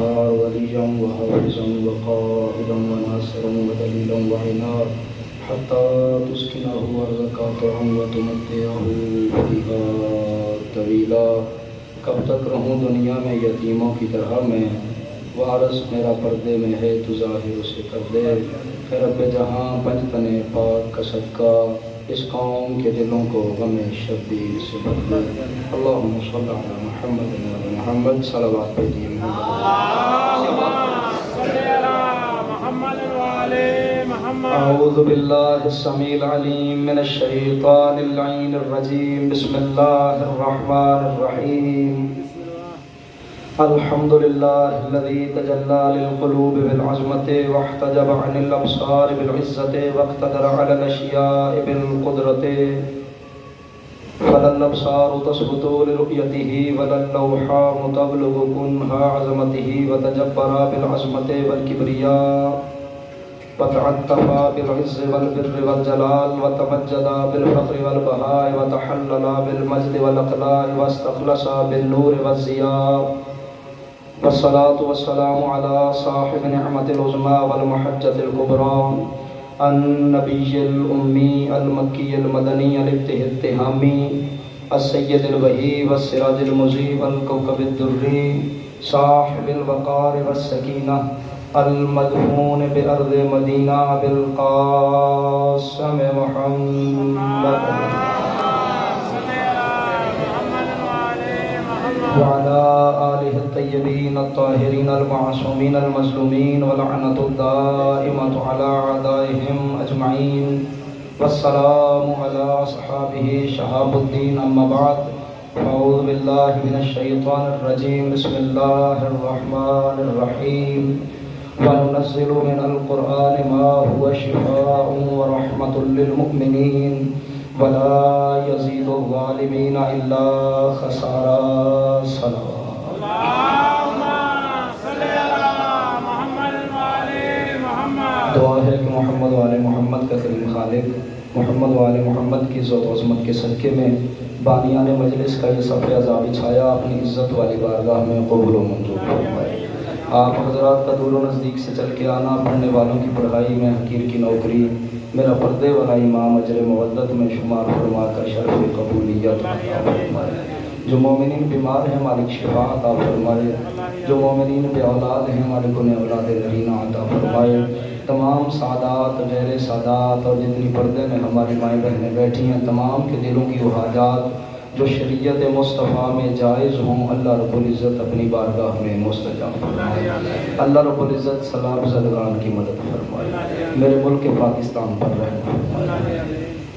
والنهار وليا وحافظا وقائدا وناصرا ودليلا وعينا حتى تسكنه أرضك طوعا وتمتعه فيها طويلا. کب تک رہوں دنیا میں یتیموں کی طرح میں، وارث میرا پردے میں ہے تو ظاہر اسے کر دے. اے رب جہاں پنجتن پاک کا صدقہ اس قوم کے دلوں کو غم شبیر سے بدلے. اللہم صل علی محمد و علی محمد. صلوات بھیجیے اعوذ باللہ السمیع العلیم من الشیطان اللعین الرجیم. بسم اللہ الرحمن الرحیم. الحمد للہ الذی تجلی للقلوب بالعظمت واحتجب عن الابصار بالعزت واقتدر علی الاشیاء بالقدرت. فلا الابصار تثبت لرؤیته ولا اللوحات تبلغ کنها عظمته وتجبر بالعظمت والکبریاء وتعطف بالعز والبر والجلال وتمجد بالفقر والبهاء وتحلل بالمجد والاقلاع واستخلص بالنور والضياء. والصلاة والسلام على صاحب نعمة العظمى والمحجة الكبرى النبي الأمي المكي المدني الاتهامي السيد الوهي والسراج المضيء والكوكب الدري صاحب الوقار والسكينة المدفون بأرض مدینہ بالقاسم محمد وعلى آلہ الطیبین الطاہرین المعصومین المظلومین ولعنۃ الدائمۃ علی اعدائہم اجمعین. والسلام علی اصحابہ شہاب الدین. اما بعد اعوذ باللہ من الشیطان الرجیم. بسم اللہ الرحمن الرحیم. وَنُنَزِّلُ مِنَ الْقُرْآنِ مَا هُوَ شِفَاءٌ وَرَحْمَةٌ لِّلْمُؤْمِنِينَ وَلَا يَزِيدُ الظَّالِمِينَ إِلَّا خَسَارًا. اللہم صل علی محمد وآل محمد. دعا ہے کہ محمد وآل محمد کا کریم خالق محمد وآل محمد کی ذات و عظمت کے صدقے میں بانیان مجلس کا یہ صف عزا بچھایا اپنی عزت والی بارگاہ میں قبول و منظور فرمائے. آپ حضرات کا دور و نزدیک سے چل کے آنا، پڑھنے والوں کی پڑھائی میں حقیر کی نوکری، میرا پردے والا امام اجر مودت میں شمار فرما کر شرف قبولیت عطا فرمائے. جو مومنین بیمار ہیں مالک شفا عطا فرمائے. جو مومنین بے اولاد ہیں مالک انہیں اولاد نرینہ عطا فرمائے. تمام سعادات غیر سعادات اور جتنی پردے میں ہماری مائیں بہنیں بیٹھی ہیں تمام کے دلوں کی وہ حاجات جو شریعت مصطفیٰ میں جائز ہوں اللہ رب العزت اپنی بارگاہ میں مستجاب فرمائے. اللہ رب العزت سلام زدگان کی مدد فرمائے. میرے ملک پاکستان پر رحم فرمائے.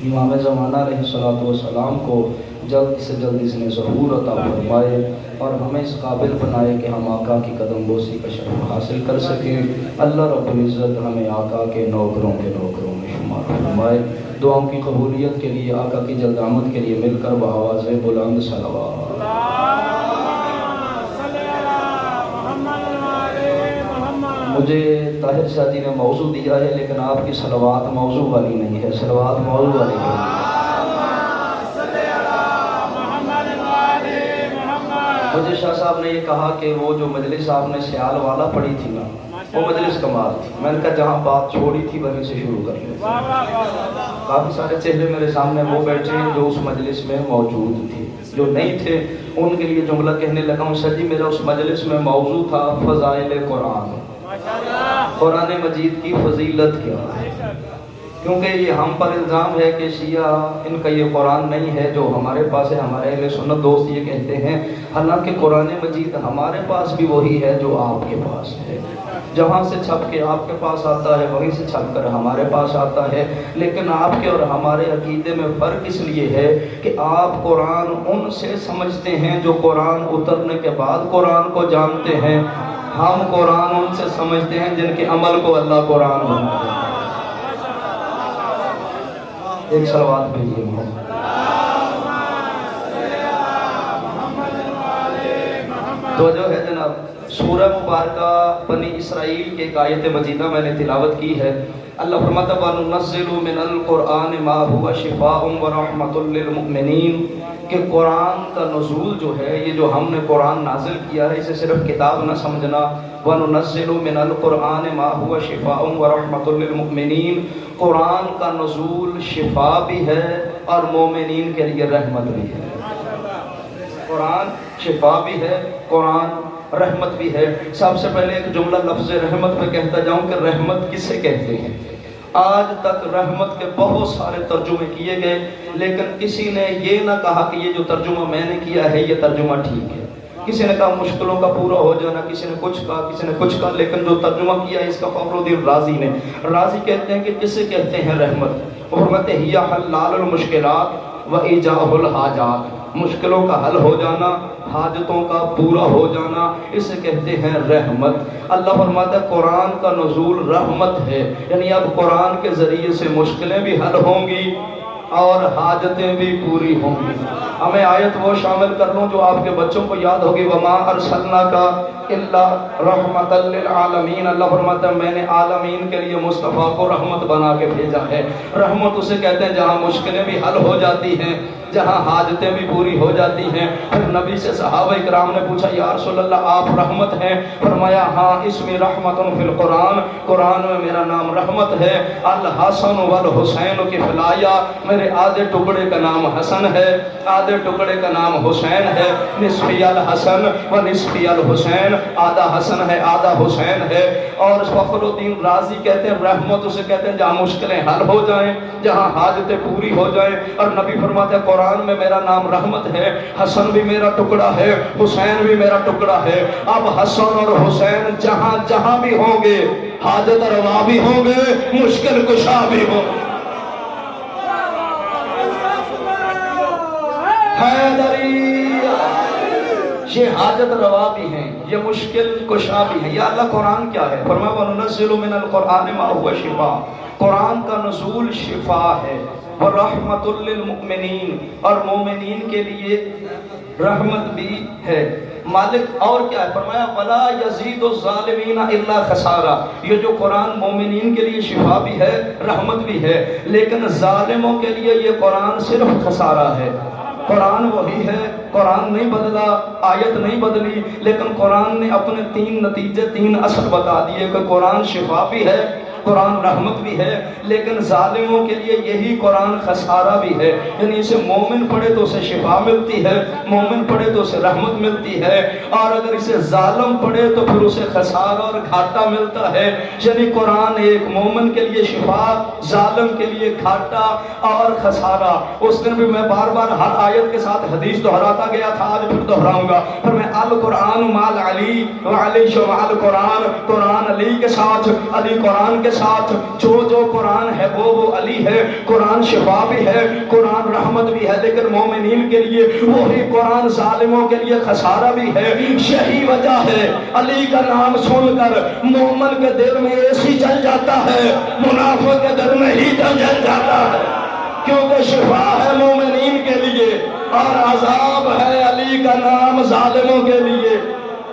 امام زمانہ علیہ الصلوۃ والسلام کو جلد سے جلد اس نے ظہور عطا فرمائے اور ہمیں اس قابل بنائے کہ ہم آقا کی قدم بوسی کا شرف حاصل کر سکیں. اللہ رب العزت ہمیں آقا کے نوکروں میں شمار فرمائے. دعاؤں کی قبولیت کے لیے آقا کی جلد آمد کے لیے مل کر بآواز بلند صلوات. مجھے طاہر شاہ جی نے موضوع دیا ہے لیکن آپ کی صلوات موضوع والی نہیں ہے، صلوات موضوع والی ہے. مجھے شاہ صاحب نے یہ کہا کہ وہ جو مجلس آپ نے سیال والا پڑھی تھی نا وہ مجلس کمال تھی. میں نے کہا جہاں بات چھوڑی تھی وہیں سے شروع کر لیں. کافی سارے چہرے میرے سامنے وہ بیٹھے ہیں جو اس مجلس میں موجود تھے، جو نہیں تھے ان کے لیے جملہ کہنے لگا ہوں. سر جی میرا اس مجلس میں موضوع تھا فضائل قرآن، قرآن مجید کی فضیلت کیا ہے. کیونکہ یہ ہم پر الزام ہے کہ شیعہ ان کا یہ قرآن نہیں ہے جو ہمارے پاس ہے. ہمارے اہل سنت دوست یہ کہتے ہیں حالانکہ قرآن مجید ہمارے پاس بھی وہی ہے جو آپ کے پاس ہے. جہاں سے چھپ کے آپ کے پاس آتا ہے وہیں سے چھپ کر ہمارے پاس آتا ہے. لیکن آپ کے اور ہمارے عقیدے میں فرق اس لیے ہے کہ آپ قرآن ان سے سمجھتے ہیں جو قرآن اترنے کے بعد قرآن کو جانتے ہیں. ہم قرآن ان سے سمجھتے ہیں جن کے عمل کو اللہ قرآن بناتے ہیں. ایک صلوات بھیجیے محمد. تو جو ہے جناب سورہ مبارکہ بنی اسرائیل کے ایک آیت مجیدہ میں نے تلاوت کی ہے. اللہ فرماتا ہے وَنُنَزِّلُ مِنَ الْقُرْآنِ مَا هُوَ شِفَاءٌ وَرَحْمَةٌ لِّلْمُؤْمِنِينَ کہ قرآن کا نزول جو ہے، یہ جو ہم نے قرآن نازل کیا ہے، اسے صرف کتاب نہ سمجھنا۔ وَنُنَزِّلُ مِنَ الْقُرْآنِ مَا هُوَ شِفَاءٌ وَرَحْمَةٌ لِّلْمُؤْمِنِينَ، قرآن کا نزول شفا بھی ہے اور مومنین کے لیے رحمت بھی ہے۔ قرآن شفا بھی ہے، قرآن رحمت بھی ہے۔ سب سے پہلے ایک جملہ لفظ رحمت پہ کہتا جاؤں کہ رحمت کسے کہتے ہیں؟ آج تک رحمت کے بہت سارے ترجمے کیے گئے، لیکن کسی نے یہ نہ کہا کہ یہ جو ترجمہ میں نے کیا ہے یہ ترجمہ ٹھیک ہے۔ کسی نے کہا مشکلوں کا پورا ہو جانا، کسی نے کچھ کہا، کسی نے کچھ کہا، لیکن جو ترجمہ کیا ہے اس کا فخر الدین رازی نے، رازی کہتے ہیں کہ کسے کہتے ہیں رحمت؟ حرمت ہی حلال المشکلات و ایجاء الحاجات، مشکلوں کا حل ہو جانا، حاجتوں کا پورا ہو جانا، اسے کہتے ہیں رحمت۔ اللہ فرماتا ہے قرآن کا نزول رحمت ہے، یعنی اب قرآن کے ذریعے سے مشکلیں بھی حل ہوں گی اور حاجتیں بھی پوری ہوں گی۔ ہمیں آیت وہ شامل کر لوں جو آپ کے بچوں کو یاد ہوگی، وَمَا أَرْسَلْنَاكَ إِلَّا رَحْمَةً لِّلْعَالَمِينَ، اللہ فرماتا ہے میں نے عالمین کے لیے مصطفیٰ کو رحمت بنا کے بھیجا ہے۔ رحمت اسے کہتے ہیں جہاں مشکلیں بھی حل ہو جاتی ہیں، جہاں حاجتیں بھی پوری ہو جاتی ہیں۔ پھر نبی سے صحابہ کرام نے پوچھا یا رسول اللہ آپ رحمت ہیں؟ فرمایا ہاں، اسمی رحمت فی القرآن، قرآن میں میرا نام رحمت ہے۔ الحسن والحسین کی فلایا، میرے آدھے ٹکڑے کا نام حسن ہے، آدھے ٹکڑے کا نام حسین ہے۔ نصفی الحسن و نصفی الحسین، آدھا حسن ہے آدھا حسین ہے۔ اور فخر الدین رازی کہتے ہیں رحمت اسے کہتے ہیں جہاں مشکلیں حل ہو جائیں، جہاں حاجتیں پوری ہو جائیں۔ اور نبی فرماتے ہیں قرآن میں میرا نام رحمت ہے، حسن بھی میرا ٹکڑا ہے، حسین بھی میرا ٹکڑا ہے۔ اب حسن اور حسین جہاں جہاں بھی ہوں گے، حاجت روا بھی ہوں گے، مشکل کشا بھی ہوں گے۔ حیدری، یہ حاجت روا بھی ہیں، یہ مشکل کشا بھی ہیں۔ یا اللہ قرآن کیا ہے؟ فرمایا وَنُنَزِّلُ مِنَ الْقُرْآنِ مَا هُوَ شِفَاءٌ، قرآن کا نزول شفا ہے، وَرَحْمَةٌ لِّلْمُؤْمِنِينَ، اور مومنین کے لیے رحمت بھی ہے۔ مالک اور کیا ہے؟ فرمایا وَلَا يَزِيدُ الظَّالِمِينَ إِلَّا خَسَارًا، یہ جو قرآن مومنین کے لیے شفا بھی ہے، رحمت بھی ہے، لیکن ظالموں کے لیے یہ قرآن صرف خسارہ ہے۔ قرآن وہی ہے، قرآن نہیں بدلا، آیت نہیں بدلی، لیکن قرآن نے اپنے تین نتیجے، تین اثر بتا دیے کہ قرآن شفا بھی ہے، قرآن رحمت بھی ہے، لیکن ظالموں کے لیے یہی قرآن خسارہ بھی ہے۔ یعنی اسے مومن پڑھے تو اسے شفا ملتی ہے، مومن پڑھے تو اسے رحمت ملتی ہے، اور اگر اسے ظالم پڑھے تو پھر اسے خسارہ اور گھاٹا ملتا ہے۔ یعنی قرآن ایک مومن کے لیے شفا، ظالم کے لیے گھاٹا اور خسارہ۔ اس دن بھی میں بار بار ہر آیت کے ساتھ حدیث دہراتا گیا تھا، آج پھر دہراؤں گا۔ پھر میں القرآن مال علی وعلی شمال قرآن، قرآن علی کے ساتھ، علی قرآن کے ساتھ، جو قرآن ہے وہ علی ہے۔ قرآن شفا بھی ہے، قرآن رحمت بھی ہے، لیکن مومنین کے لیے وہی قرآن ظالموں کے لیے خسارہ بھی ہے۔ یہی وجہ ہے علی کا نام سن کر مومن کے دل میں ایسی جل جاتا ہے، منافق کے دل میں ہی جل جاتا ہے، کیونکہ شفا ہے مومنین کے لیے اور عذاب ہے علی کا نام ظالموں کے لیے۔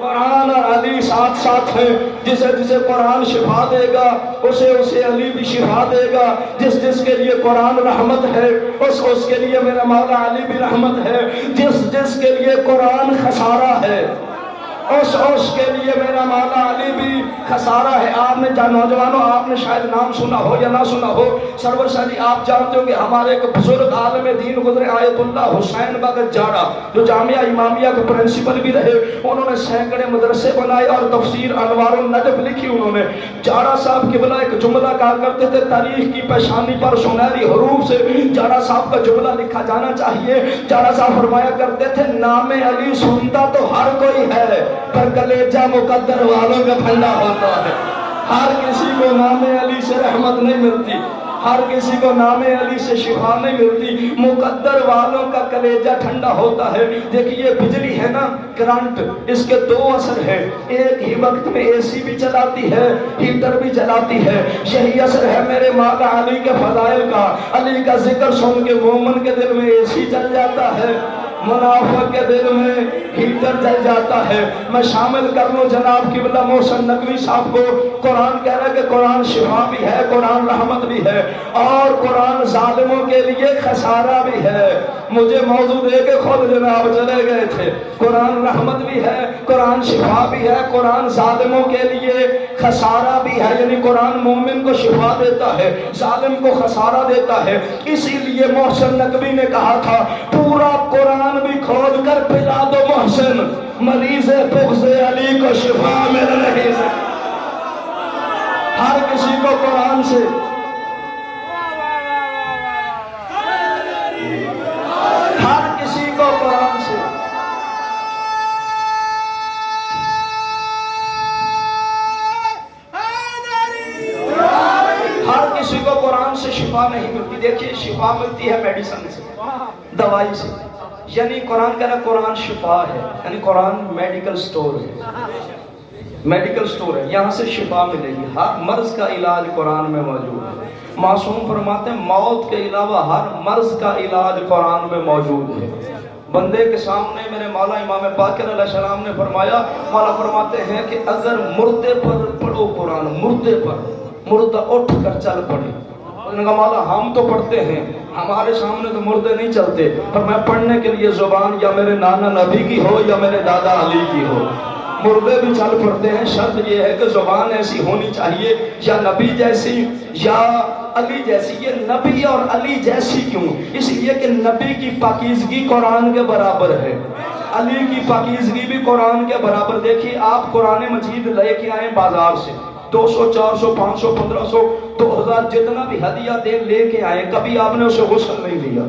قرآن اور علی ساتھ ساتھ ہیں، جسے قرآن شفا دے گا اسے علی بھی شفا دے گا، جس کے لیے قرآن رحمت ہے اس کے لیے میرا مولا علی بھی رحمت ہے، جس کے لیے قرآن خسارہ ہے اس کے لیے میرا مولا علی بھی خسارہ ہے۔ آپ نے نوجوانوں آپ نے شاید نام سنا ہو یا نہ سنا ہو، سرور شاہ جی آپ جانتے ہو کہ ہمارے ایک بزرگ عالم دین گزرے آیت اللہ حسین بغت جاڑا، جو جامعہ امامیہ کے پرنسپل بھی رہے، انہوں نے سینکڑے مدرسے بنائے اور تفسیر انوار النجف لکھی انہوں نے۔ جاڑا صاحب قبلہ ایک جملہ کہا کرتے تھے، تاریخ کی پیشانی پر سنہری حروف سے جاڑا صاحب کا جملہ لکھا جانا چاہیے۔ جاڑا صاحب فرمایا کرتے تھے نام علی سنتا تو ہر کوئی ہے، پر کلیجہ مقدر والوں کا ٹھنڈا ہوتا ہے۔ ہر کسی کو نام علی سے رحمت نہیں ملتی، ہر کسی کو نام علی سے شفا نہیں ملتی، مقدر والوں کا کلیجہ ٹھنڈا ہوتا ہے۔ دیکھیے بجلی ہے نا، کرنٹ، اس کے دو اثر ہیں، ایک ہی وقت میں اے سی بھی چلاتی ہے، ہیٹر بھی چلاتی ہے۔ یہی اثر ہے میرے مولا علی کے فضائل کا، علی کا ذکر سن کے مومن کے دل میں اے سی چل جاتا ہے، منافق کے دل میں ہیٹر جل جاتا ہے۔ میں شامل کر لوں جناب قبلہ محسن نقوی صاحب کو۔ قرآن کہہ رہا ہے کہ قرآن شفا بھی ہے، قرآن رحمت بھی ہے، اور قرآن ظالموں کے لیے خسارہ بھی ہے۔ مجھے موضوع دے کے خود جناب چلے گئے تھے۔ قرآن رحمت بھی ہے، قرآن شفا بھی ہے، قرآن ظالموں کے لیے خسارہ بھی ہے، یعنی قرآن مومن کو شفا دیتا ہے، ظالم کو خسارہ دیتا ہے۔ اسی لیے محسن نقوی نے کہا تھا پورا قرآن بھی کھول کر پلا دو محسن، مریض بغض علی کو شفا مل نہیں سکتی۔ ہر کسی کو قرآن سے ہر کسی کو قرآن سے ہر کسی کو قرآن سے شفا نہیں ملتی۔ دیکھیے شفا ملتی ہے میڈیسن سے، دوائی سے، یعنی قرآن کہہ رہا ہے قرآن شفا ہے، یعنی قرآن میڈیکل سٹور ہے، میڈیکل سٹور ہے، یہاں سے شفا ملے گی۔ ہر مرض کا علاج قرآن میں موجود ہے۔ معصوم فرماتے ہیں موت کے علاوہ ہر مرض کا علاج قرآن میں موجود ہے۔ بندے کے سامنے میرے مولا امام باقر علیہ السلام نے فرمایا، مولا فرماتے ہیں کہ اگر مردے پر پڑھو قرآن، مردے پر، مردہ اٹھ کر چل پڑے۔ انہوں نے کہا مولا ہم تو پڑھتے ہیں، ہمارے سامنے تو مردے نہیں چلتے، پر میں پڑھنے کے لیے زبان یا میرے نانا نبی کی ہو یا میرے دادا علی کی ہو۔ مردے بھی چل پڑتے ہیں، شرط یہ ہے کہ زبان ایسی ہونی چاہیے یا نبی جیسی یا علی جیسی۔ یہ نبی اور علی جیسی کیوں؟ اس لیے کہ نبی کی پاکیزگی قرآن کے برابر ہے، علی کی پاکیزگی بھی قرآن کے برابر۔ دیکھیے آپ قرآن مجید لے کے آئیں بازار سے، 200 400 500 1500 2000 جتنا بھی ہدیہ دے لے کے آئیں، کبھی آپ نے اسے غسل نہیں دیا،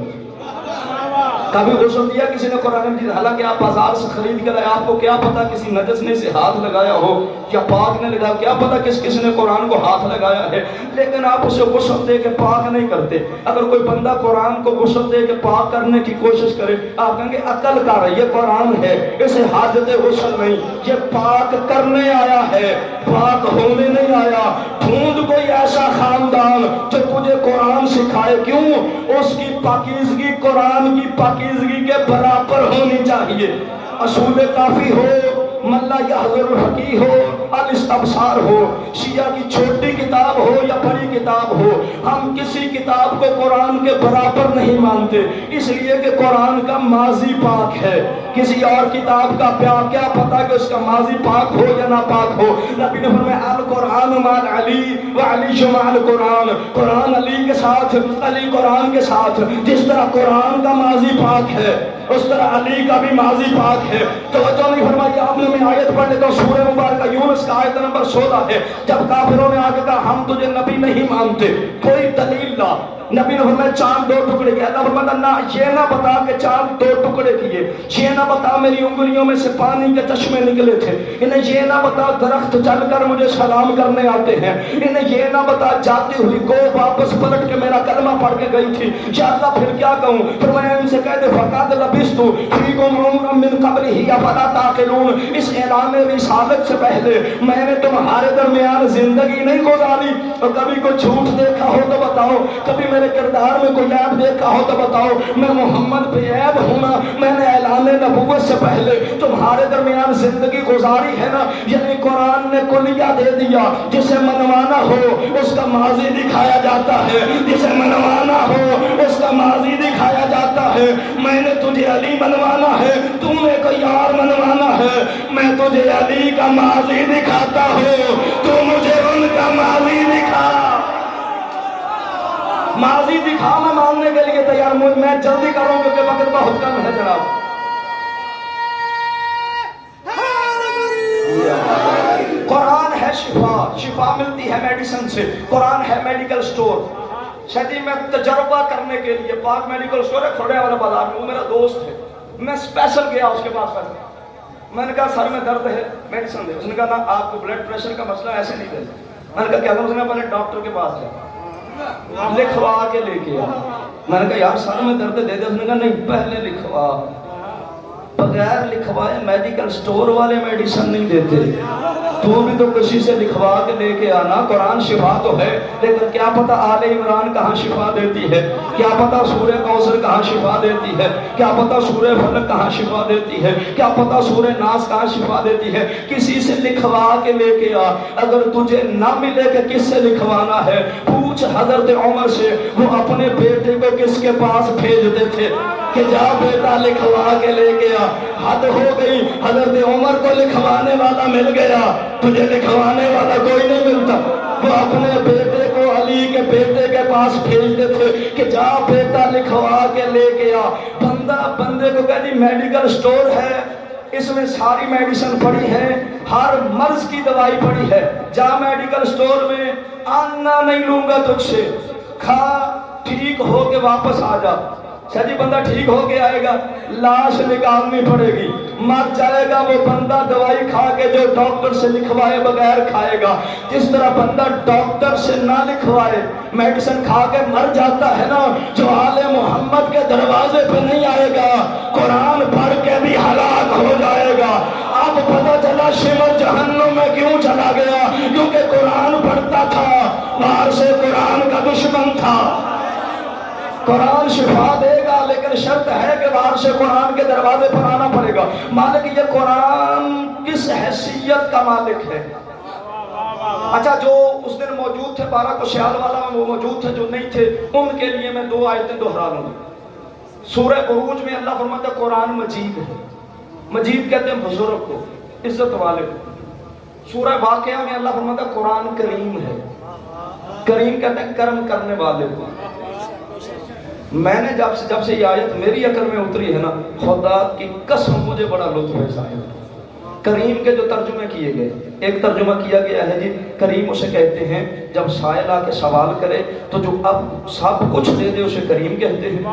کبھی غسل دیا کسی نے قرآن مجید؟ حالانکہ آپ بازار سے خرید کے لائے، آپ کو کیا پتا کسی نجس نے اسے ہاتھ لگایا ہو یا پاک نے لگایا، کیا پتا کس نے قرآن کو ہاتھ لگایا ہے، لیکن آپ اسے غسل دے کے پاک نہیں کرتے۔ اگر کوئی بندہ قرآن کو غسل دے کے پاک کرنے کی کوشش کرے، آپ کہیں گے عقل کر ہے، یہ قرآن ہے، اسے حاجت غسل نہیں، یہ پاک کرنے آیا ہے، پاک ہونے نہیں آیا۔ ڈھونڈ کوئی ایسا خاندان جو تجھے قرآن سکھائے، کیوں؟ اس کی پاکیزگی قرآن کی پاکیزگی کے برابر ہونی چاہیے۔ اصول کافی ہو، ملا یحضر الحقی ہو، الاستبصار ہو، شیعہ کی چھوٹی کتاب ہو یا بڑی کتاب ہو، ہم کسی کتاب کو قرآن کے برابر نہیں مانتے، اس لیے کہ قرآن کا ماضی پاک ہے۔ کسی اور کتاب کا کیا پتا کہ اس کا ماضی پاک ہو یا نہ پاک ہو۔ نبی نے فرمایا القرآن مع علی وعلی مع القرآن، قرآن علی کے ساتھ، علی قرآن کے ساتھ۔ جس طرح قرآن کا ماضی پاک ہے اس طرح علی کا بھی ماضی پاک ہے۔ توجہ نہیں فرمائی آپ نے؟ میں آیت پڑھ لیتا ہوں، سورہ مبارکہ یونس کا آیت نمبر 16 ہے۔ جب کافروں نے آگے کہا ہم تجھے نبی نہیں مانتے، کوئی دلیل لا، نبی نے فرمایا چاند 2 ٹکڑے کیے۔ اللہ فرماتا نہ، یہ نہ بتا کہ چاند 2 ٹکڑے کیے، یہ نہ بتا میری انگلیوں میں سے پانی کے چشمے نکلے تھے، انہیں یہ نہ بتا درخت چل کر مجھے سلام کرنے آتے ہیں، انہیں یہ نہ بتا جاتی ہوئی گو واپس پلٹ کے میرا کلمہ پڑھ کے گئی تھی۔ یا اللہ پھر کیا کہوں؟ فرمایا ان سے کہہ دے فقد لبثت فیکم عمرا من قبلہ افلا تعقلون، اس اعلان رسالت سے پہلے میں نے تمہارے درمیان زندگی نہیں گزاری، اور کبھی کوئی جھوٹ دیکھا ہو تو بتاؤ، کبھی میرے کردار میں کوئی عیب دیکھا ہو تو بتاؤ۔ میں محمد پہ عیب ہوں نا، میں نے اعلان نبوت سے پہلے تمہارے درمیان زندگی گزاری ہے نا۔ یعنی قرآن نے کلیہ دے دیا، جسے منوانا ہو اس کا ماضی دکھایا جاتا ہے، جسے منوانا ہو اس کا ماضی دکھایا جاتا ہے۔ میں نے تجھے علی منوانا ہے، تم نے کوئی اور منوانا ہے، میں تجھے علی کا ماضی دکھاتا ہوں، تو مجھے ان کا ماضی دکھا۔ ماضی دکھا، میں ماننے کے لیے تیار ہوں، میں جلدی کروں کیونکہ وقت بہت کم ہے جناب۔ قرآن ہے شفا، شفا ملتی ہے میڈیسن سے، قرآن ہے میڈیکل سٹور۔ شدی میں تجربہ کرنے کے لیے پاک میڈیکل سٹور ہے کھوڑے والا بازار میں، وہ میرا دوست ہے، میں اسپیشل گیا اس کے پاس پہلے، میں نے کہا سر میں درد ہے میڈیسن دے، اس نے کہا نا آپ کو بلڈ پریشر کا مسئلہ ایسے نہیں دے۔ میں نے کہا کیا اس نے پہلے ڈاکٹر کے پاس جا، لکھوا کے لے کے آ۔ میں نے کہا یار سر میں درد دے دے، اس نے کہا نہیں پہلے لکھوا۔ بغیر لکھوائے میڈیکل سٹور والے میڈیسن نہیں دیتے۔ تو بھی تو کسی سے لکھوا کے لے کے آنا. قرآن شفا تو ہے، لیکن کیا پتہ آل عمران کہاں شفا دیتی ہے، کیا پتہ سورہ کوثر کہاں شفا دیتی ہے، کیا پتہ سورہ فلق کہاں شفا دیتی ہے، کیا پتہ سورہ ناس کہاں شفا دیتی ہے. کسی سے لکھوا کے لے کے آ. اگر تجھے نہ ملے کہ کس سے لکھوانا ہے، پوچھ حضرت عمر سے وہ اپنے بیٹے کو کس کے پاس بھیجتے تھے کہ جا بیٹا لکھوا کے لے کے آ. حد ہو گئی، حضرت عمر کو لکھوانے والا مل گیا، تجھے لکھوانے والا کوئی نہیں ملتا. وہ اپنے بیٹے کو علی کے بیٹے کے پاس بھیجتے تھے کہ جا بیٹا لکھوا کے لے کے آ. بندے کو کہہ دی میڈیکل سٹور ہے، اس میں ساری میڈیسن پڑی ہے، ہر مرض کی دوائی پڑی ہے، جا میڈیکل سٹور میں، آنا نہیں لوں گا تجھ سے، کھا ٹھیک ہو کے واپس آ جا. جی بندہ ٹھیک ہو کے آئے گا، لاش نکالنی پڑے گی، مر جائے گا وہ بندہ دوائی کھا کے جو ڈاکٹر سے لکھوائے بغیر کھائے گا. جس طرح بندہ ڈاکٹر سے نہ لکھوائے میڈیسن کھا کے مر جاتا ہے نا، جو آل محمد کے دروازے پہ نہیں آئے گا قرآن پڑھ کے بھی ہلاک ہو جائے گا. اب پتہ چلا شمر جہنم میں کیوں چلا گیا، کیونکہ قرآن پڑھتا تھا، باہر سے قرآن کا دشمن تھا. قرآن شفا دے گا لیکن شرط ہے کہ باہر سے قرآن کے دروازے پر آنا پڑے گا. مالک یہ قرآن کس حیثیت کا مالک ہے؟ اچھا جو اس دن موجود تھے 12 کو سیال والا میں وہ موجود تھے، جو نہیں تھے ان کے لیے میں 2 آیتیں دہرا لوں. سورہ عروج میں اللہ فرماتا ہے قرآن مجید ہے. مجید کہتے ہیں بزرگ کو، عزت والے کو. سورہ واقعہ میں اللہ فرماتا ہے قرآن کریم ہے. کریم کہتے ہیں کرم کرنے والے کو. میں نے جب سے یہ آیت میری عقل میں اتری ہے نا، خدا کی قسم مجھے بڑا لطف ہے اس آیت. کریم کے جو ترجمے کیے گئے، ایک ترجمہ کیا گیا ہے جی کریم اسے کہتے ہیں جب سائل آ کے سوال کرے تو جو اب سب کچھ دے دے اسے کریم کہتے ہیں،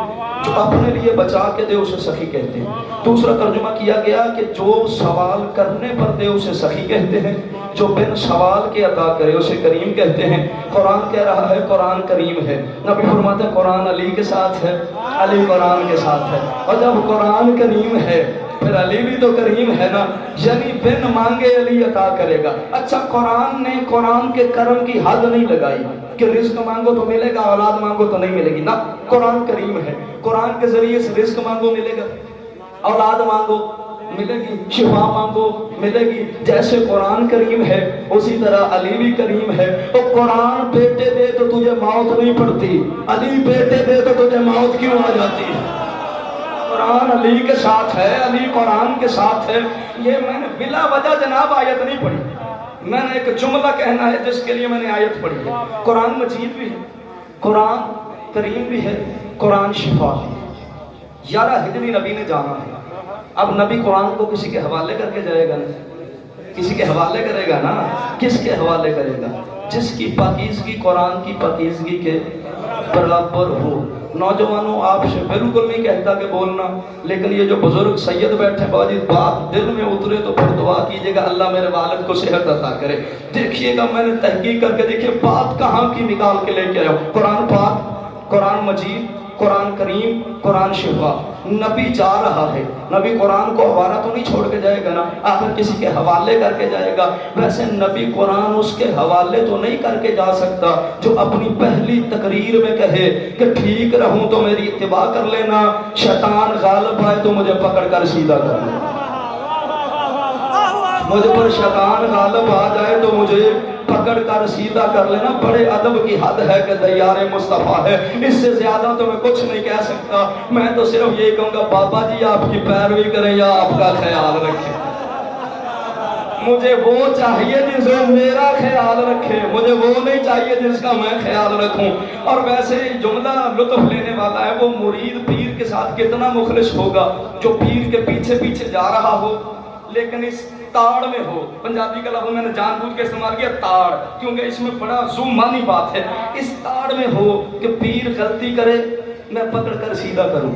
جو اپنے لیے بچا کے دے اسے سخی کہتے ہیں. دوسرا ترجمہ کیا گیا کہ جو سوال کرنے پر دے اسے سخی کہتے ہیں، جو بن سوال کے عطا کرے اسے کریم کہتے ہیں. قرآن کہہ رہا ہے قرآن کریم ہے. نبی فرماتے ہیں قرآن علی کے ساتھ ہے، علی قرآن کے ساتھ ہے. اور جب قرآن کریم ہے پھر علی بھی تو کریم ہے نا، یعنی بن مانگے علی عطا کرے گا. اچھا قرآن نے قرآن کے کرم کی حد نہیں لگائی کہ رزق مانگو تو ملے گا، اولاد مانگو تو نہیں ملے گی. نہ، قرآن کریم ہے، قرآن کے ذریعے سے رزق مانگو ملے گا، اولاد مانگو ملے گی، شفا مانگو ملے گی. جیسے قرآن کریم ہے اسی طرح علی بھی کریم ہے. تو قرآن بیٹے دے تو تجھے موت نہیں پڑتی، علی بیٹے دے تو تجھے موت کیوں آ جاتی ہے؟ قرآن علی کے ساتھ ہے، علی قرآن کے ساتھ ہے. یہ میں نے بلا وجہ جناب آیت نہیں پڑھی، میں نے ایک جملہ کہنا ہے جس کے لیے میں نے آیت پڑھی ہے. قرآن مجید بھی ہے، قرآن کریم بھی ہے، قرآن شفا ہے. 11 ہجری نبی نے جانا ہے. اب نبی قرآن کو کسی کے حوالے کر کے جائے گا نا، کسی کے حوالے کرے گا نا. کس کے حوالے کرے گا؟ جس کی پاکیزگی قرآن کی پاکیزگی کے برابر ہو. نوجوانوں آپ سے بالکل نہیں کہتا کہ بولنا، لیکن یہ جو بزرگ سید بیٹھے باجی بات دل میں اترے تو پھر دعا کیجئے گا اللہ میرے والد کو صحت عطا کرے. دیکھیے گا میں نے تحقیق کر کے دیکھیے بات کہاں کی نکال کے لے کے آیا ہوں. قرآن پاک، قرآن مجید، قرآن کریم، قرآن شفا. نبی جا رہا ہے، نبی قرآن کو حوالہ تو نہیں چھوڑ کے جائے گا نا، آخر کسی کے حوالے کر کے جائے گا. ویسے نبی قرآن اس کے حوالے تو نہیں کر کے جا سکتا جو اپنی پہلی تقریر میں کہے کہ ٹھیک رہوں تو میری اتباع کر لینا، شیطان غالب آئے تو مجھے پکڑ کر سیدھا کر لینا. مجھ پر شیطان غالب آ جائے تو مجھے پکڑ کر سیدھا کر لینا. بڑے ادب کی حد ہے کہ دیار مصطفیٰ ہے، اس سے زیادہ تو میں کچھ نہیں کہہ سکتا. میں تو صرف یہ کہوں گا بابا جی آپ کی پیروی کریں یا آپ کا خیال رکھیں. مجھے وہ چاہیے جس سے میرا خیال رکھے، مجھے وہ نہیں چاہیے جس کا میں خیال رکھوں. اور ویسے جملہ لطف لینے والا ہے، وہ مرید پیر کے ساتھ کتنا مخلص ہوگا جو پیر کے پیچھے پیچھے جا رہا ہو لیکن اس تاڑ میں ہو. پنجابی کا لفظ میں نے جان بوجھ کے استعمال کیا تاڑ، کیونکہ اس میں بڑا زومانی بات ہے. اس تاڑ میں ہو کہ پیر غلطی کرے میں پکڑ کر سیدھا کروں،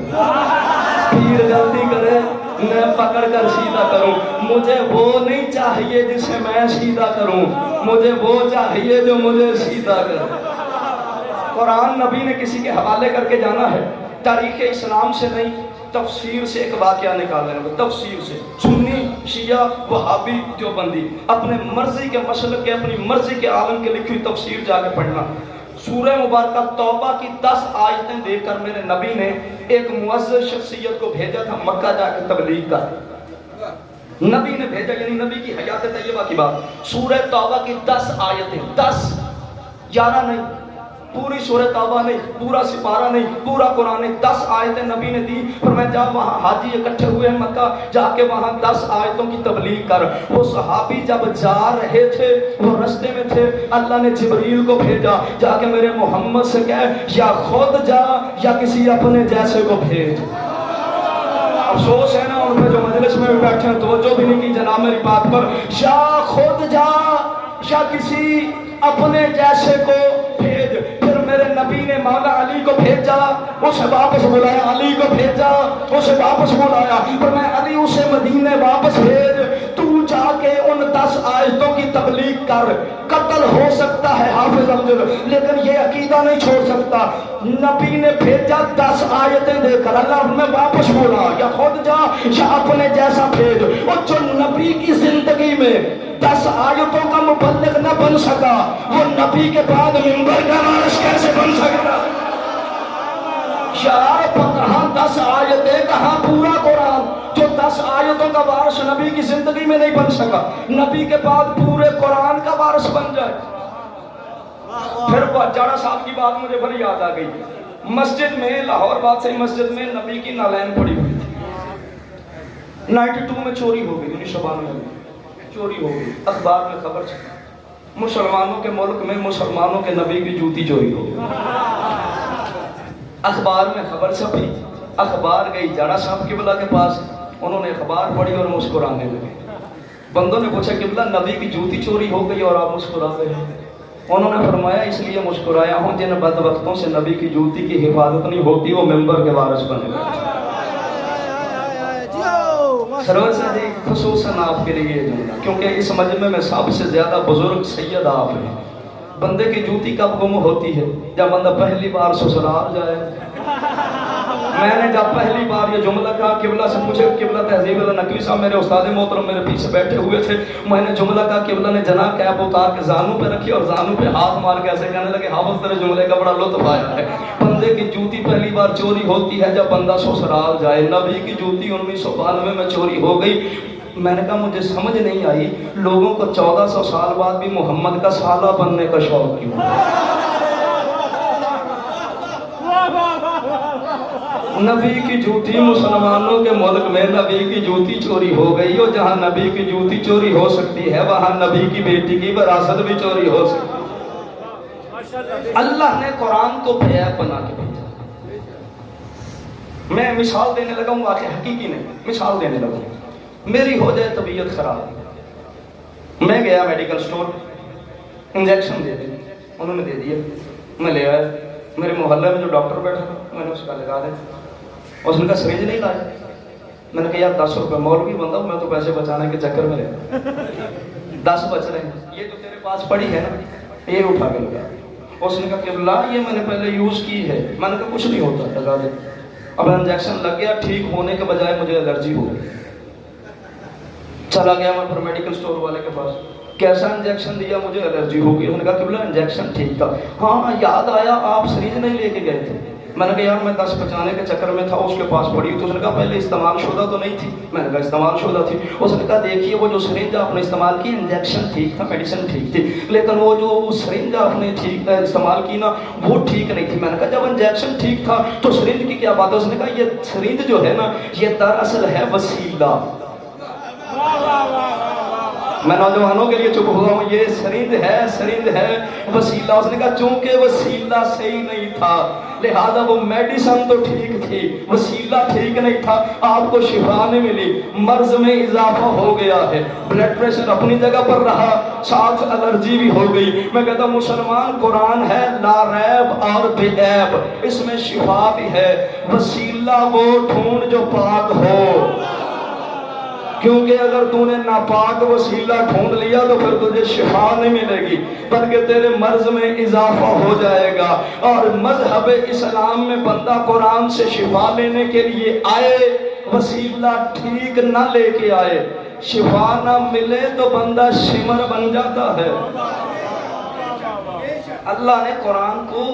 پیر غلطی کرے میں پکڑ کر سیدھا کروں. مجھے وہ نہیں چاہیے جسے میں سیدھا کروں، مجھے وہ چاہیے جو مجھے سیدھا کرے. قرآن نبی نے کسی کے حوالے کر کے جانا ہے. تاریخ اسلام سے نہیں، تفسیر سے ایک واقعہ نکالنا ہے. تفسیر سے سنی شیعہ وہابی دیوبندی اپنے مرضی کے مسلک کے اپنی مرضی کے عالم کے لکھی تفسیر جا کے پڑھنا. سورہ مبارکہ توبہ کی 10 آیتیں دے کر میرے نبی نے ایک معزز شخصیت کو بھیجا تھا مکہ جا کے تبلیغ کر. نبی نے بھیجا یعنی نبی کی حیات طیبہ کی بات. سورہ توبہ کی 10 آیتیں, 10 11 نہیں, پوری سورہ توبہ نہیں, پورا سپارہ نہیں, پورا قرآن نہیں, 10 آیتیں نبی نے دی. فرمایا جا وہاں حاجی اکٹھے ہوئے ہیں مکہ, جا کے وہاں 10 آیتوں کی تبلیغ کر. وہ صحابی جب جا رہے تھے وہ رستے میں تھے, اللہ نے جبریل کو بھیجا, جا کے میرے محمد سے کہے یا خود جا یا کسی اپنے جیسے کو بھیج. افسوس ہے نا ان پہ جو مجلس میں بیٹھے ہیں توجہ بھی نہیں کی جناب میری بات پر. یا خود جا یا کسی اپنے جیسے کو بھیج. پھر میرے نبی نے مولا علی کو بھیجا, اسے واپس بلایا, علی کو بھیجا, اسے واپس بلایا. پر میں علی اسے مدینے واپس بھیج, تو جا کے ان 10 آیتوں کی تبلیغ کر. قتل ہو سکتا ہے حافظ امجد لیکن یہ عقیدہ نہیں چھوڑ سکتا. نبی نے بھیجا 10 آیتیں دے کر, اللہ نے واپس بولا یا خود جا یا اپنے جیسا بھیج. اور جو نبی کی زندگی میں 10 آیتوں کا مبلغ نہ بن سکا وہ نبی کے بعد منبر کا وارث کیسے بن سکتا؟ یار کہاں 10 آیتیں کہاں پورا قرآن. جو 10 آیتوں کا وارث نبی کی زندگی میں نہیں بن سکا نبی کے بعد پورے قرآن کا وارث بن جائے. پھر جاڑا صاحب کی بات مجھے بڑی یاد آ گئی. مسجد میں لاہور بات سے مسجد میں نبی کی نالین پڑی ہوئی تھی. 92 میں چوری ہو گئی, 1992 میں چوری ہو گئی. اخبار میں خبر چلی مسلمانوں کے ملک میں مسلمانوں کے نبی کی جوتی چوری ہو گئی. اخبار میں خبر چھپی, اخبار گئی جاڑا صاحب قبلہ کے پاس, انہوں نے اخبار پڑھی اور مسکرانے لگے. بندوں نے پوچھا قبلہ نبی کی جوتی چوری ہو گئی اور آپ مسکرا رہے ہیں. انہوں نے فرمایا اس لیے مسکرایا ہوں جن بدبختوں سے نبی کی جوتی کی حفاظت نہیں ہوتی وہ ممبر کے وارث بنے گا. سرور سے جی خصوصاً آپ کے لیے جملہ, کیونکہ اس مجمع میں سب سے زیادہ بزرگ سید آپ ہیں. بندے کی جوتی کب گم ہوتی ہے؟ جب بندہ پہلی بار سسرال جائے. میں نے جب پہلی بار یہ جملہ کہا, قبلہ سے پوچھے, قبلہ تہذیب اللہ نقوی صاحب میرے استاد محترم میرے پیچھے بیٹھے ہوئے تھے, میں نے جملہ کہا قبلہ نے جناح کیپ اتار کے زانوں پہ رکھی اور زانوں پہ ہاتھ مار کے ایسے کہنے لگے حافظ تیرے جملے کا بڑا لطف آیا ہے. بندے کی جوتی پہلی بار چوری ہوتی ہے جب بندہ سسرال جائے. نبی کی جوتی 1992 میں چوری ہو گئی. میں نے کہا مجھے سمجھ نہیں آئی لوگوں کو 1400 سال بعد بھی محمد کا سالہ بننے کا شوق کیوں. نبی کی جوتی مسلمانوں کے ملک میں نبی کی جوتی چوری ہو گئی, اور جہاں نبی کی جوتی چوری ہو سکتی ہے وہاں نبی کی بیٹی کی وراثت بھی چوری ہو سکتی ہے. اللہ نے قرآن کو بیعت بنا کے بھیجا. میں مثال دینے لگا ہوں, واقعی حقیقی نہیں, مثال دینے لگا ہوں. میری ہو جائے طبیعت خراب, میں گیا میڈیکل سٹور, انجیکشن دے دی, انہوں نے دے دیا, میں لے آیا. میرے محلے میں جو ڈاکٹر بیٹھا تھا میں نے اس کا لگا دیا. اس نے کہا سرنج نہیں لایا. میں نے کہا یار 10 روپے, مولوی بندہ ہوں میں تو پیسے بچانے کے چکر میں رہتا, 10 بچ رہے ہیں, یہ جو تیرے پاس پڑی ہے نا یہ اٹھا کے لگا. اس نے کہا کہ اللہ یہ میں نے پہلے یوز کی ہے. میں نے کہا کچھ نہیں ہوتا, لگا دے. اب انجیکشن لگ گیا, ٹھیک ہونے کے بجائے مجھے الرجی ہو گئی. چلا گیا میں پھر میڈیکل سٹور والے کے پاس, کیسا انجیکشن دیا, مجھے الرجی ہو گئی. انہوں نے کہا کہ بلا انجیکشن ٹھیک تھا. ہاں یاد آیا آپ سرنج نہیں لے کے گئے تھے. میں نے کہا یار میں 10 بچانے کے چکر میں تھا, اس کے پاس پڑی. تو اس نے کہا پہلے استعمال شدہ تو نہیں تھی. میں نے کہا استعمال شدہ تھی. اس نے کہا دیکھیے وہ جو سرنج آپ نے استعمال کی انجیکشن ٹھیک تھا, میڈیسن ٹھیک تھی, لیکن وہ جو سرنج آپ نے ٹھیک استعمال کی نا وہ ٹھیک نہیں تھی. میں نے کہا جب انجیکشن ٹھیک تھا تو سرنج کی کیا بات ہے؟ اس نے کہا یہ سرنج جو ہے نا یہ دراصل ہے وسیلہ. میں نوجوانوں کے لیے چپ ہوا ہوں, یہ سرنج ہے وسیلہ. اس نے کہا چونکہ وسیلہ صحیح نہیں تھا لہذا وہ میڈیسن تو ٹھیک تھی, وسیلہ ٹھیک نہیں تھا, آپ کو شفا نہیں ملی, مرض میں اضافہ ہو گیا ہے, بلڈ پریشر اپنی جگہ پر رہا, ساتھ الرجی بھی ہو گئی. میں کہتا ہوں مسلمان قرآن ہے لا ریب اور بے عیب, اس میں شفا بھی ہے. وسیلہ وہ ڈھونڈ جو پاک ہو, کیونکہ اگر تو نے ناپاک وسیلہ ڈھونڈ لیا تو پھر تجھے شفا نہیں ملے گی بلکہ تیرے مرض میں اضافہ ہو جائے گا. اور مذہب اسلام میں بندہ قرآن سے شفا لینے کے لیے آئے, وسیلہ ٹھیک نہ لے کے آئے شفا نہ ملے تو بندہ شمر بن جاتا ہے۔ اللہ نے قرآن کو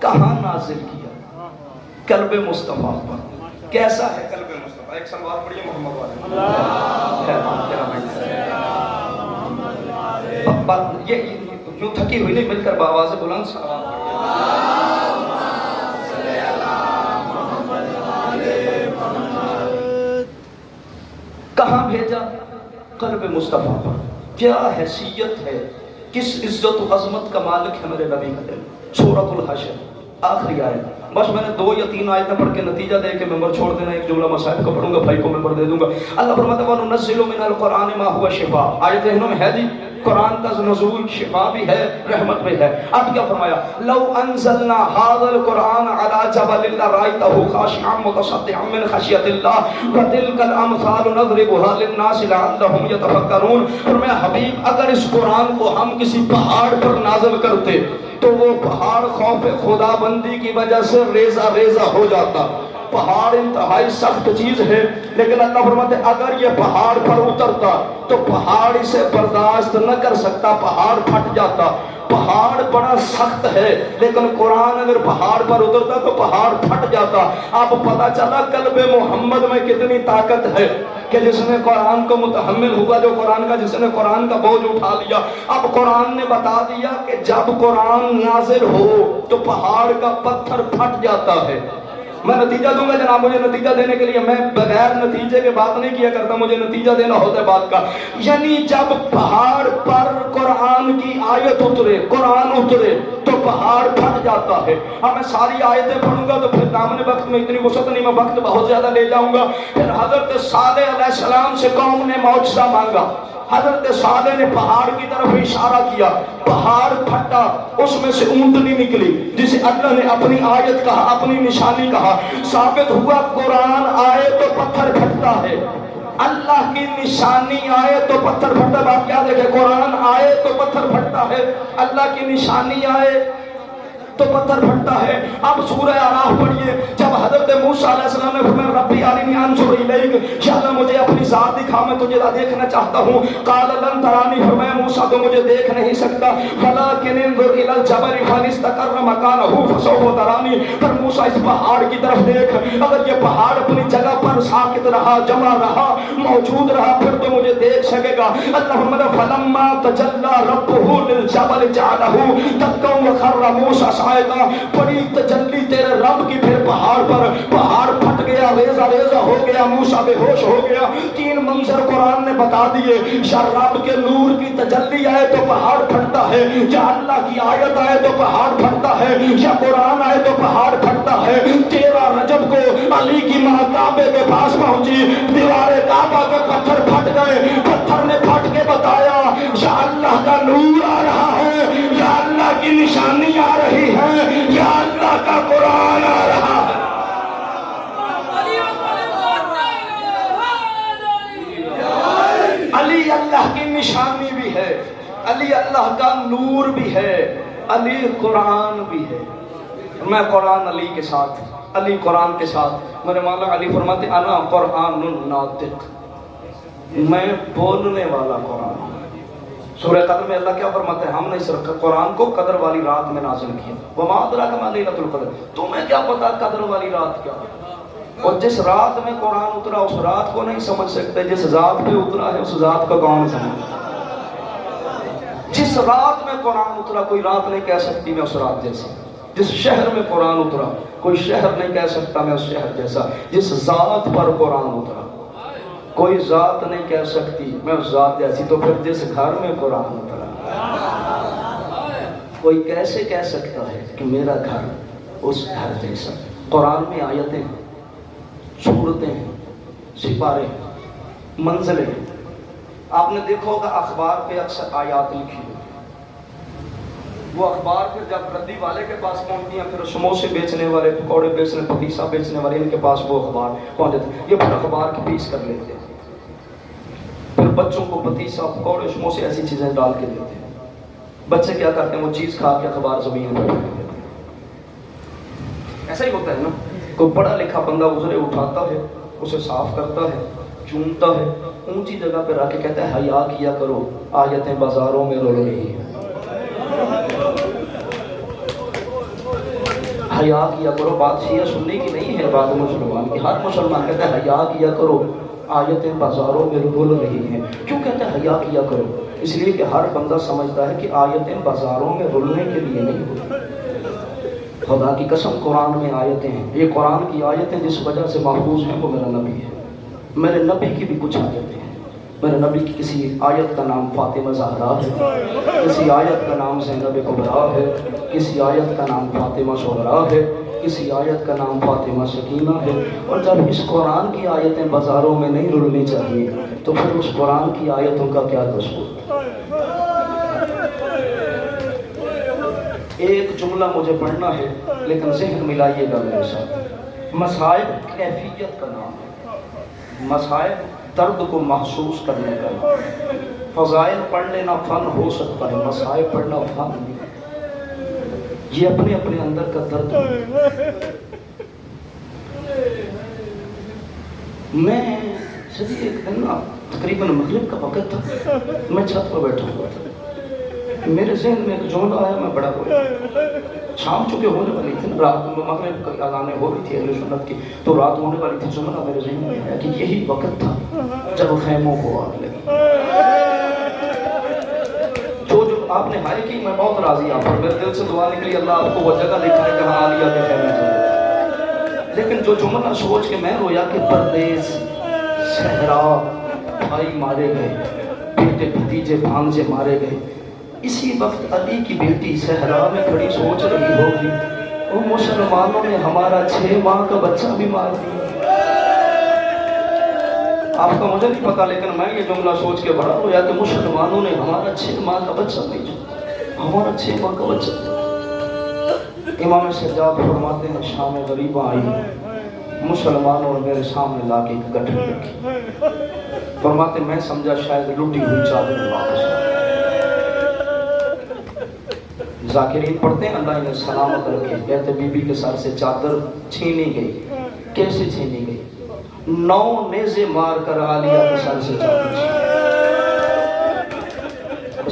کہاں نازل کیا؟ قلب مصطفیٰ پر۔ کیسا ہے قلب مصطفیٰ؟ ایک سلوات پڑھیے محمد والے۔ یہ یوں تھکی ہوئی نہیں، مل کر بآواز بلند سلوات کہاں بھیجا؟ قلب مصطفیٰ پر۔ کیا حیثیت ہے، کس عزت و عظمت کا مالک ہے میرے نبی کا دل۔ سورۃ الحشر آخری آیت۔ بس میں نے 2 یا 3 آیتیں پڑھ کے نتیجہ دے کے ممبر چھوڑ دینا، ایک جملہ مصاحب کا پڑھوں گا، بھائی کو ممبر دے دوں گا۔ اللہ فرماتا ہے وَنُنَزِّلُ مِنَ الْقُرْآنِ مَا هُوَ شِفَاءٌ۔ آیت ذہنوں میں ہے جی، قرآن کا نزول شفا بھی ہے، رحمت بھی ہے۔ اب کیا فرمایا؟ لو انزلنا هذا القرآن على جبل لرأيته خاشعا متصدعا من خشية الله وتلك الأمثال نضربها للناس لعلهم يتفكرون۔ فرمایا حبیب اگر اس قرآن کو ہم کسی پہاڑ پر نازل کرتے تو وہ پہاڑ خوف خدا بندی کی وجہ سے ریزہ ریزہ ہو جاتا۔ پہاڑ انتہائی سخت چیز ہے، لیکن اللہ فرماتے اگر یہ پہاڑ پر اترتا تو پہاڑ اسے برداشت نہ کر سکتا، پہاڑ پھٹ جاتا۔ پہاڑ بڑا سخت ہے، لیکن قرآن اگر پہاڑ پر اترتا تو پہاڑ پھٹ جاتا۔ اب پتہ چلا قلب محمد میں کتنی طاقت ہے کہ جس نے قرآن کو متحمل ہوا، جو قرآن کا، جس نے قرآن کا بوجھ اٹھا لیا۔ اب قرآن نے بتا دیا کہ جب قرآن نازل ہو تو پہاڑ کا پتھر پھٹ جاتا ہے۔ میں نتیجہ دوں گا جناب، مجھے نتیجہ دینے کے لیے میں بغیر نتیجے کے بات نہیں کیا کرتا، مجھے نتیجہ دینا ہوتا ہے بات کا۔ یعنی جب پہاڑ پر قرآن کی آیت اترے، قرآن اترے تو پہاڑ پھٹ جاتا ہے۔ اب میں ساری آیتیں پڑھوں گا تو پھر دامن وقت میں اتنی وسعت نہیں، میں وقت بہت زیادہ لے جاؤں گا۔ پھر حضرت صالح علیہ السلام سے قوم نے معجزہ مانگا، حضرت صالح نے پہاڑ کی طرف اشارہ کیا، پہاڑ پھٹا، اس میں سے اونٹنی نکلی جسے اللہ نے اپنی آیت کہا، اپنی نشانی کہا۔ ثابت ہوا قرآن آئے تو پتھر پھٹتا ہے، اللہ کی نشانی آئے تو پتھر پھٹتا ہے۔ بات یاد رکھے، قرآن آئے تو پتھر پھٹتا ہے، اللہ کی نشانی آئے تو پتھر پھٹتا ہے۔ اب سورہ اعراف پڑھیے، جب حضرت موسیٰ علیہ السلام نے فرمایا ربی ارنی انظر الیک، یا اللہ مجھے اپنی ذات دکھا، میں تجھے دیکھنا چاہتا ہوں۔ قال لن ترانی، فرمایا موسیٰ تو مجھے دیکھ نہیں سکتا، ولکن انظر الی الجبل فان استقر مکانہ فسوف ترانی، پر موسیٰ اس پہاڑ کی طرف دیکھ، اگر یہ پہاڑ اپنی جگہ پر ساکت رہا، جمع رہا، موجود رہا، پھر تو مجھے دیکھ سکے گا۔ اللہ فرماتا فلما تجلی ربہ للجبل جعلہ دکا وخر موسیٰ صاعقہ، بڑی تجلی تیرے رب کی پھر پہاڑ پر، پہاڑ پھٹ گیا، ریزہ ریزہ ہو گیا، موسیٰ بے ہوش ہو گیا۔ 3 منظر قرآن نے بتا دیے، یا رب کے نور کی تجلی آئے تو پہاڑ پھٹتا ہے، یا اللہ کی آیت آئے تو پہاڑ پھٹتا ہے، یا قرآن آئے تو پہاڑ پھٹتا ہے۔ 13 رجب کو علی کی ماں کعبے کے پاس پہنچی، دیوار کعبہ کے پتھر پھٹ گئے، پتھر نے پھٹ کے بتایا یا اللہ کا نور آ رہا ہے، یا اللہ کی نشانی آ رہی ہے، یا اللہ کا قرآن آ رہا ہے۔ علی اللہ کی نشانی بھی ہے، علی اللہ کا نور بھی ہے، علی قرآن بھی ہے۔ میں قرآن علی کے ساتھ، علی قرآن کے ساتھ۔ میرے مولا علی فرماتے انا قرآن الناطق، میں بولنے والا قرآن ہوں۔ سورہ قدر میں اللہ کیا فرماتا ہے؟ ہم نے اس قرآن کو قدر والی رات میں نازل کیا۔ وما ادراک ما لیلۃ القدر، تمہیں کیا پتا قدر والی رات کیا؟ اور جس رات میں قرآن اترا اس رات کو نہیں سمجھ سکتے، جس ذات پہ اترا ہے اس ذات کو کون سمجھے؟ جس رات میں قرآن اترا کوئی رات نہیں کہہ سکتی میں اس رات جیسا، جس شہر میں قرآن اترا کوئی شہر نہیں کہہ سکتا میں اس شہر جیسا، جس ذات پر قرآن اترا کوئی ذات نہیں کہہ سکتی میں اس ذات جیسی۔ تو پھر جس گھر میں قرآن اترا کوئی کیسے کہہ سکتا ہے کہ میرا گھر اس گھر جیسا؟ قرآن میں آیتیں، صورتیں، سپارے، منزلیں۔ آپ نے دیکھا ہوگا اخبار پہ اکثر آیات لکھی ہوئی، وہ اخبار پھر جب ردی والے کے پاس پہنچتی ہیں، پھر سموسے بیچنے والے، پکوڑے بیچنے، پتیسا بیچنے والے، ان کے پاس وہ اخبار پہنچ جاتے ہیں، یہ پھر اخبار کی پیس کر لیتے ہیں، پھر بچوں کو پتیسا، پکوڑے، سموسے ایسی چیزیں ڈال کے دیتے ہیں۔ بچے کیا کرتے ہیں؟ وہ چیز کھا کے اخبار زمین پر ڈال دیتے ہیں۔ ایسا ہی ہوتا ہے نا، کوئی پڑھا لکھا بندہ گزرے، اٹھاتا ہے، اسے صاف کرتا ہے، چومتا ہے، اونچی جگہ پہ رکھ کے کہتا ہے حیا کیا کرو، آیتیں بازاروں میں رول رہی ہیں۔ حیا کیا کرو، بات شیعہ سننے کی نہیں ہے، بات مسلمان کی۔ ہر مسلمان کہتا ہے حیا کیا کرو، آیتیں بازاروں میں رول رہی ہیں۔ کیوں کہتا ہے حیا کیا کرو؟ اس لیے کہ ہر بندہ سمجھتا ہے کہ آیتیں بازاروں میں رولنے کے لیے نہیں ہوتی۔ خدا کی قسم قرآن میں آیتیں ہیں، یہ قرآن کی آیتیں جس وجہ سے محفوظ ہیں وہ میرا نبی ہے۔ میرے نبی کی بھی کچھ آیتیں ہیں۔ میرے نبی کی کسی آیت کا نام فاطمہ زہرا ہے، کسی آیت کا نام زینب کبریٰ ہے، کسی آیت کا نام فاطمہ صغریٰ ہے، کسی آیت کا نام فاطمہ سکینہ ہے۔ اور جب اس قرآن کی آیتیں بازاروں میں نہیں رلنی چاہیے تو پھر اس قرآن کی آیتوں کا کیا قصور؟ ایک جملہ مجھے پڑھنا ہے لیکن ذہن ملائیے گا میرے ساتھ۔ مصائب کیفیت کا نام ہے، مصائب درد کو محسوس کرنے کا نام ہے۔ فضائل پڑھ لینا فن ہو سکتا ہے، مصائب پڑھنا فن نہیں۔ یہ اپنے اپنے اندر کا درد ہے۔ میں صدی ایک دن تقریباً مغرب کا وقت تھا، میں چھت پر بیٹھا ہوا تھا، میرے ذہن میں ایک جملہ آیا، میں بڑا رویا۔ شام چونکہ ہونے والی تھی، رات میں مغرب کی اذانیں ہو رہی تھی اہل سنت کی، تو رات ہونے والی تھی۔ جملہ میرے ذہن میں آیا کہ یہی وقت تھا جب خیموں کو آگ لگی۔ جو آپ نے ہائے کی، میں بہت راضی آپ پر، میرے دل سے دعا نکلی اللہ آپ کو وہ جگہ دکھائے جہاں عالیہ کے خیمے تھے۔ لیکن جو جملہ سوچ کے میں رویا کہ پردیس، صحرا، بھائی مارے گئے، بیٹے بھتیجے بھانجے مارے گئے۔ اسی وقت علی کی بیٹی صحرا میں کھڑی سوچ رہی ہوگی وہ مسلمانوں نے ہمارا 6 ماہ کا بچہ بھی مار دیا۔ آپ کا مجھے نہیں پتا، لیکن میں یہ جملہ سوچ کے بڑا رویا کہ مسلمانوں نے ہمارا 6 ماہ کا بچہ نہیں چھوڑا، ہمارا 6 ماہ کا بچہ۔ امام سجاد فرماتے ہیں شام غریباں آئی، مسلمانوں نے میرے سامنے لا کے ایک گٹھڑی رکھی، فرماتے میں سمجھا شاید لٹی ہوئی چادر واپس آئی۔ ذاکرین پڑھتے ہیں اللہ انہیں سلامت رکھے، کہتے بی بی کے سر سے چادر چھینی گئی۔ کیسے چھینی گئی؟ 9 نیزے مار کر عالیہ کے سر سے چادر چھینی۔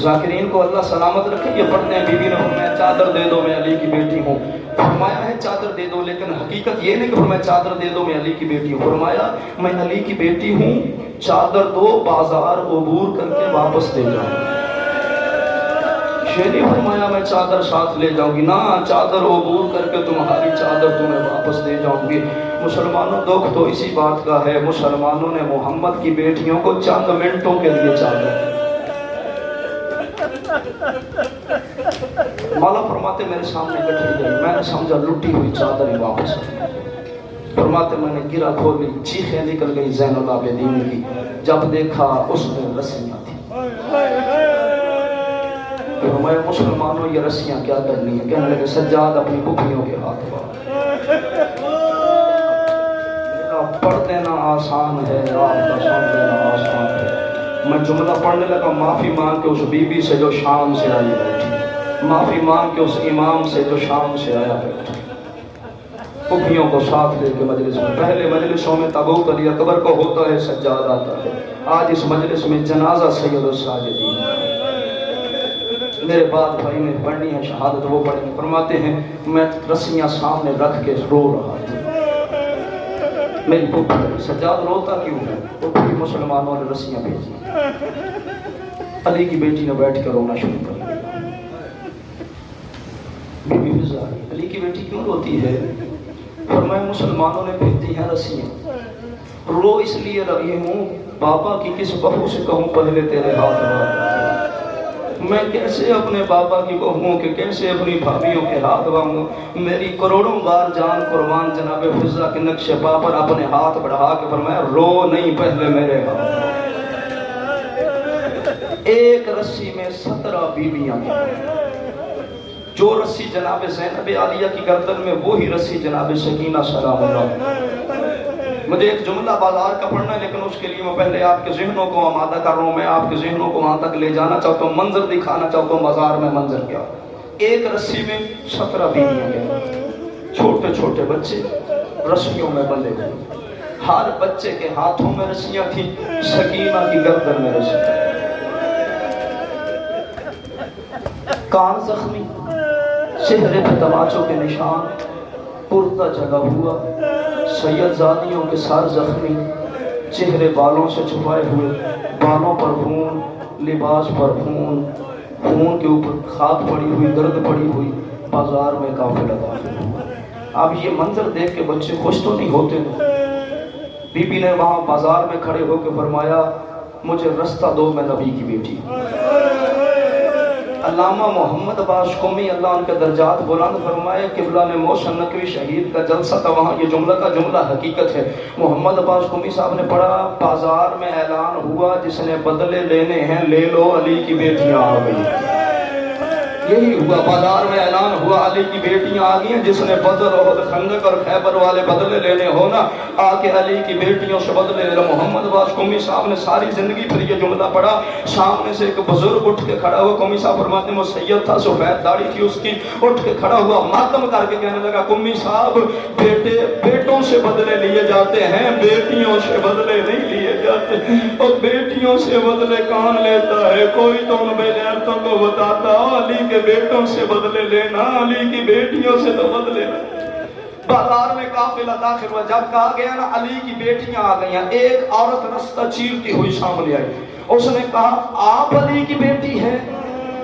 ذاکرین کو اللہ سلامت رکھے، یہ پڑھتے ہیں بی بی نے فرمایا چادر دے دو میں علی کی بیٹی ہوں۔ فرمایا ہے چادر دے دو، لیکن حقیقت یہ نہیں کہ فرمایا چادر دے دو میں علی کی بیٹی ہوں، فرمایا میں علی کی بیٹی ہوں، چادر دو بازار عبور کر کے واپس دے جاؤں۔ شیری فرمایا میں چادر ساتھ لے جاؤں گی، نہ چادر عبور کر کے تمہاری چادر تمہیں واپس دے جاؤں گی۔ مسلمانوں دکھ تو اسی بات کا ہے، مسلمانوں نے محمد کی بیٹیوں کو چند منٹوں کے لیے چادر۔ مولا فرماتے میرے سامنے گٹھڑی گئی، میں نے سمجھا لٹی ہوئی چادر ہی واپس آئی۔ فرماتے میں نے گرہ کھولی، چیخیں نکل گئی زین العابدین کی، جب دیکھا اس میں رسیاں تھی۔ فرمایا مسلمانوں یہ رسیاں کیا کرنی ہے؟ کہنے لگے سجاد اپنی پھپھیوں کے ہاتھ باندھ۔ پڑھ دینا آسان ہے، آپ کا سن دینا آسان ہے۔ میں جملہ پڑھنے لگا، معافی مانگ کے اس بی بی سے جو شام سے آئی بیٹھی، معافی مانگ کے اس امام سے جو شام سے آیا بیٹھی، پھپھیوں کو ساتھ لے کے مجلس میں۔ پہلے مجلسوں میں تابوت علی اکبر کو ہوتا ہے، سجاد آتا ہے، آج اس مجلس میں جنازہ سید الساجدین۔ میرے بعد بھائی نے پڑھنی ہے شہادت، وہ پڑھیں گے۔ فرماتے ہیں میں رسیاں سامنے رکھ کے رو رہا تھا، میری پھپھی سجاد روتا کیوں ہے؟ پھپھی مسلمانوں نے رسیاں بھیجی، علی کی بیٹی نے بیٹھ کر رونا شروع کر دیا۔ بی بی فضا علی کی بیٹی کیوں روتی ہے؟ فرمایا مسلمانوں نے بھیجی ہیں رسیاں، رو اس لیے رہی ہوں بابا کی کس بہو سے کہوں پہلے تیرے ہاتھ باندھ، میں کیسے اپنے بابا کی بہوؤں کے، کیسے اپنی بھابھیوں کے ہاتھ باندھوں؟ میری کروڑوں بار جان قربان جناب فضا کے نقش پا پر اپنے ہاتھ بڑھا کے فرمایا رو نہیں، پہلے میرے ہاتھ۔ ایک رسی میں 17 بیویاں، جو رسی جناب زینب عالیہ کی گردن میں وہی رسی جناب سکینہ سلام اللہ۔ مجھے ایک جملہ بازار کا پڑھنا ہے، لیکن اس کے لیے میں پہلے آپ کے ذہنوں کو آمادہ کر رہا ہوں، میں آپ کے ذہنوں کو وہاں تک لے جانا چاہتا ہوں، منظر دکھانا چاہتا ہوں بازار میں منظر کیا۔ ایک رسی میں 17 بیویاں گئے، چھوٹے چھوٹے بچے رسیوں میں بندھے ہوئے، ہر بچے کے ہاتھوں میں رسیاں تھیں، سکینہ کی گردن میں رسیاں، کان زخمی، چہرے پہ تماچوں کے نشان، پردہ جگا ہوا، سید زادیوں کے سر زخمی، چہرے بالوں سے چھپائے ہوئے، بالوں پر خون، لباس پر خون، خون کے اوپر خاک پڑی ہوئی، درد پڑی ہوئی، بازار میں قافلہ داخل ہوا۔ اب یہ منظر دیکھ کے بچے خوش تو نہیں ہوتے نا۔ بی بی نے وہاں بازار میں کھڑے ہو کے فرمایا مجھے رستہ دو، میں نبی کی بیٹی۔ علامہ محمد عباس قمی اللہ ان کے درجات بلند فرمائے، قبلہ نے موشن نقوی شہید کا جلسہ تھا، وہاں یہ جملہ کا جملہ حقیقت ہے۔ محمد عباس قمی صاحب نے پڑھا بازار میں اعلان ہوا جس نے بدلے لینے ہیں لے لو علی کی بیٹیاں آ گئی۔ یہی ہوا، بازار میں اعلان ہوا علی کی بیٹیاں آ گئی ہیں، جس نے بدر احد خندق اور خیبر والے بدلے لینے ہو نا آ کے علی کی بیٹیوں سے بدلے لے لو۔ محمد عباس قمی صاحب نے ساری زندگی پھر یہ جملہ پڑھا، سامنے سے ایک بزرگ اٹھ کے کھڑا ہوا، قمی صاحب فرماتے ہیں وہ سید تھا، سفید داڑھی تھی اس کی، اٹھ کے کھڑا ہوا ماتم کر کے کہنے لگا قمی صاحب بیٹوں سے بدلے لیے جاتے ہیں، بیٹیوں سے بدلے نہیں لیے جاتے، اور بیٹیوں سے بدلے کون لیتا ہے؟ کوئی تو ان بے غیرتوں کو بتاتا علی کے بیٹوں سے بدلے لینا، علی کی بیٹیوں سے تو بدلے لینا۔ بازار میں قافلہ داخل ہوا، جب کہا گیا نا علی کی بیٹیاں آ گئی ہیں، ایک عورت رستہ چیرتی ہوئی سامنے آئی، اس نے کہا آپ علی کی بیٹی ہیں؟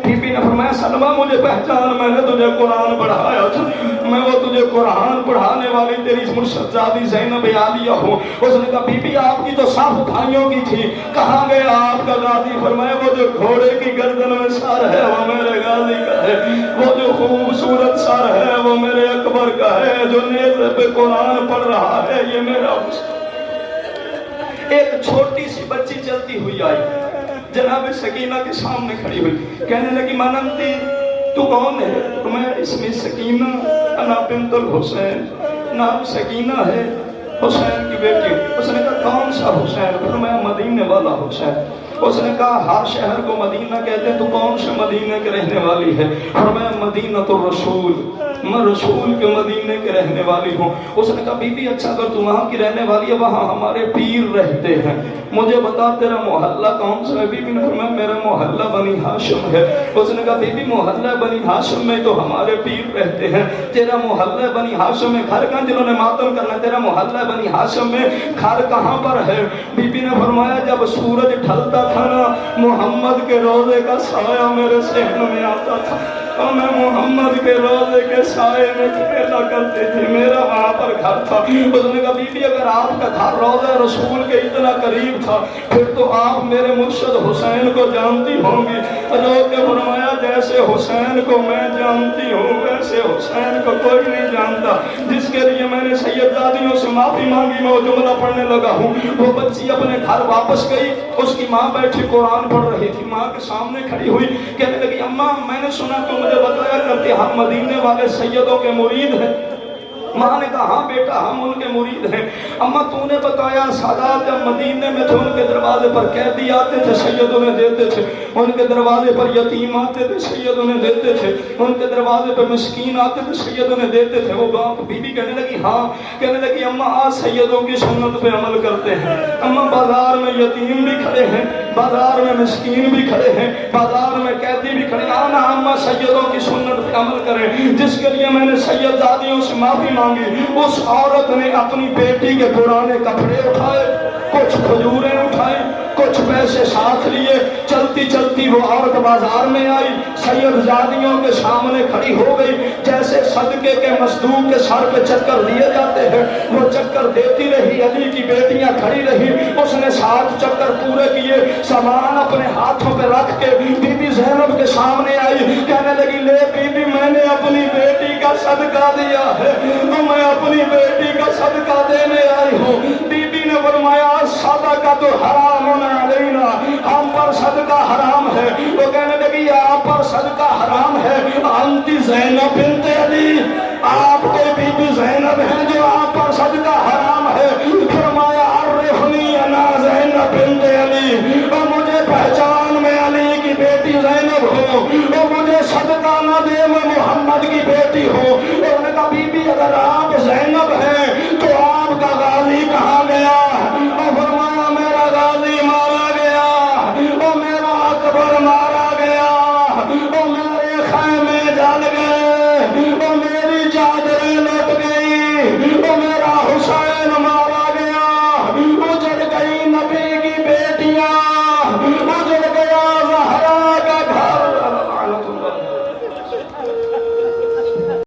بی بی نے فرمایا سلمہ مجھے پہچان، میں نے تجھے قرآن پڑھایا تھا، میں وہ تجھے قرآن پڑھانے والی تیری مرشد زادی زینب عالیہ ہوں۔ اس نے کہا بی بی آپ کی تو صاف بھائیوں کی تھی، کہاں گیا آپ کا غازی؟ فرمایا وہ جو گھوڑے کی گردن میں سر ہے وہ میرے غازی کا ہے، وہ جو خوبصورت سر ہے وہ میرے اکبر کا ہے، جو نیزے پہ قرآن پڑھ رہا ہے یہ میرا حسین۔ ایک چھوٹی سی بچی چلتی ہوئی آئی، جناب سکینہ کے سامنے کھڑی ہوئی، کہنے لگی ماننتی تو کون ہے؟ تو میں اس میں سکینہ انا بنت الحسین، نام سکینہ ہے، حسین کی بیٹی۔ اس نے کہا کون سا حسین؟ تو میں مدینے والا حسین۔ اس نے کہا ہر شہر کو مدینہ کہتے ہیں، تو کون سے مدینہ کے رہنے والی ہے؟ اور میں مدینہ الرسول، میں رسول کے مدینے کے رہنے والی ہوں۔ اس نے کہا بی بی اچھا اگر تو وہاں کی رہنے والی ہے، وہاں ہمارے پیر رہتے ہیں، مجھے بتا تیرا محلہ کون سا ہے؟ بی بی نے فرمایا میرا محلہ بنی ہاشم ہے۔ اس نے کہا بی بی محلہ بنی ہاشم میں تو ہمارے پیر رہتے ہیں، تیرا محلہ بنی ہاشم میں گھر کہاں؟ جنہوں نے ماتم کرنا تیرا محلہ بنی ہاشم میں گھر کہاں پر ہے؟ بی بی نے فرمایا جب سورج ڈھلتا تھا نا محمد کے روضے کا سایہ میرے ذہن میں آتا تھا، اور میں محمد کے روضے کے سائے میں کھیلا کرتے تھے، میرا وہاں پر گھر تھا۔ اس نے کہا بی بی اگر آپ کا گھر روضہ رسول کے اتنا قریب تھا پھر تو آپ میرے مرشد حسین کو جانتی ہوں گی۔ رو کے فرمایا جیسے حسین کو میں جانتی ہوں ویسے حسین کو کوئی نہیں جانتا، جس کے لیے میں نے سیدزادیوں سے معافی مانگی، میں وہ جملہ پڑھنے لگا ہوں۔ وہ بچی اپنے گھر واپس گئی، اس کی ماں بیٹھی قرآن پڑھ رہی تھی، ماں کے سامنے کھڑی ہوئی کہنے لگی اماں میں نے سنا تم مجھے بتایا کرتے ہم مدینے والے سیدوں کے مرید ہیں۔ ماں نے کہا ہاں بیٹا ہم ان کے مرید ہیں۔ اماں تو نے بتایا سادات جب مدینے میں تھے ان کے دروازے پر قیدی آتے تھے سیدوں نے دیتے تھے، ان کے دروازے پر یتیم آتے تھے سیدوں نے دیتے تھے، ان کے دروازے پر مسکین آتے تھے سیدوں نے دیتے تھے۔ وہ باپ بی بی کہنے لگی ہاں، کہنے لگی اماں آج سیدوں کی سنت پہ عمل کرتے ہیں۔ اماں بازار میں یتیم بھی کھڑے ہیں، بازار میں مسکین بھی کھڑے ہیں، بازار میں قیدی بھی کھڑے ہیں، آنا اماں سیدوں کی سنت پہ عمل کریں جس کے لیے میں نے سیدزادیوں سے معافی مانگی۔ اس عورت نے اپنی بیٹی کے پرانے کپڑے اٹھائے، کچھ کھجوریں اٹھائیں، کچھ پیسے ساتھ لیے، چلتی چلتی وہ عورت بازار میں آئی، سیدزادیوں کے سامنے کھڑی ہو گئی، جیسے صدقے کے مصدوق کے سر پہ چکر دیے جاتے ہیں وہ چکر دیتی رہی، علی کی بیٹیاں کھڑی رہی، اس نے 7 چکر پورے کیے، سامان اپنے ہاتھوں پہ رکھ کے بی بی زینب کے سامنے آئی، کہنے لگی لے بی بی میں نے اپنی بیٹی کا صدقہ دیا ہے، میں اپنی بیٹی کا صدقہ دینے آئی ہوں۔ بی بی نے فرمایا صدقہ تو حرام علینا، ہم پر صدقہ حرام ہے۔ وہ کہنے لگی آپ پر صدقہ حرام ہے، انتی زینب بنت علی، آپ کے بی بی زینب ہیں جو آپ پر صدقہ حرام ہے۔ فرمایا عرفنی انا زینب بنت علی، اور مجھے پہچان میں علی کی بیٹی زینب ہوں، اور مجھے صدقہ نہ دے میں محمد کی بیٹی ہوں۔ انہوں نے کہا بی بی اگر آپ زینب ہیں